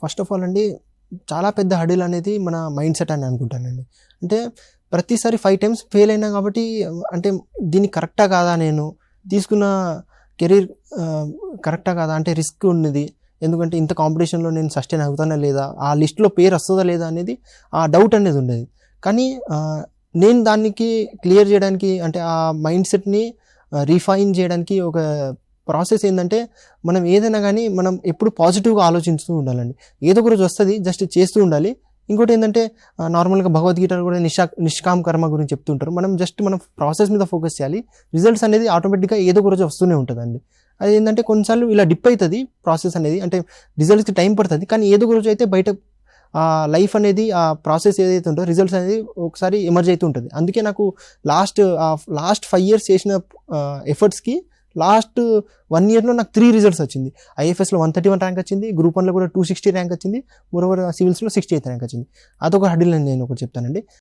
First of all అండి, చాలా పెద్ద హడిల్ అనేది మన మైండ్ సెట్ అని అనుకుంటానండి. అంటే ప్రతిసారి 5 టైమ్స్ ఫెయిల్ అయినా కాబట్టి అంటే దీన్ని కరెక్టా కాదా, నేను తీసుకున్న కెరీర్ కరెక్టా కాదా, అంటే రిస్క్ ఉన్నది. ఎందుకంటే ఇంత కాంపిటీషన్లో నేను సస్టైన్ అవుతానా లేదా, ఆ లిస్ట్లో పేరు వస్తుందా లేదా అనేది ఆ డౌట్ అనేది ఉండేది. కానీ నేను దానికి క్లియర్ చేయడానికి, అంటే ఆ మైండ్ సెట్ని రిఫైన్ చేయడానికి ఒక ప్రాసెస్ ఏంటంటే, మనం ఏదైనా కానీ మనం ఎప్పుడు పాజిటివ్గా ఆలోచిస్తూ ఉండాలండి. ఏదో ఒక రోజు వస్తుంది, జస్ట్ చేస్తూ ఉండాలి. ఇంకోటి ఏంటంటే, నార్మల్గా భగవద్గీతలో కూడా నిష్కామ్ కర్మ గురించి చెప్తుంటారు. మనం జస్ట్ మనం ప్రాసెస్ మీద ఫోకస్ చేయాలి. రిజల్ట్స్ అనేది ఆటోమేటిక్గా ఏదో ఒక రోజు వస్తూనే ఉంటుందండి. అది ఏంటంటే కొన్నిసార్లు ఇలా డిప్ అవుతుంది ప్రాసెస్ అనేది, అంటే రిజల్ట్స్కి టైం పడుతుంది. కానీ ఏదో ఒక రోజు అయితే బయట లైఫ్ అనేది, ఆ ప్రాసెస్ ఏదైతే ఉంటుందో రిజల్ట్స్ అనేది ఒకసారి ఎమర్జ్ అవుతూ ఉంటుంది. అందుకే నాకు లాస్ట్ 5 years చేసిన ఎఫర్ట్స్కి లాస్ట్ 1 yearలో నాకు 3 రిజల్ట్స్ వచ్చింది. ఐఎఫ్ఎస్లో 131 ర్యాంక్ వచ్చింది, గ్రూప్ 1లో కూడా 260 ర్యాంక్ వచ్చింది, మోరోవర్ సివిల్స్లో 68 ర్యాంక్ వచ్చింది. అదొక హడిల్ అని నేను ఒకటి చెప్తానండి.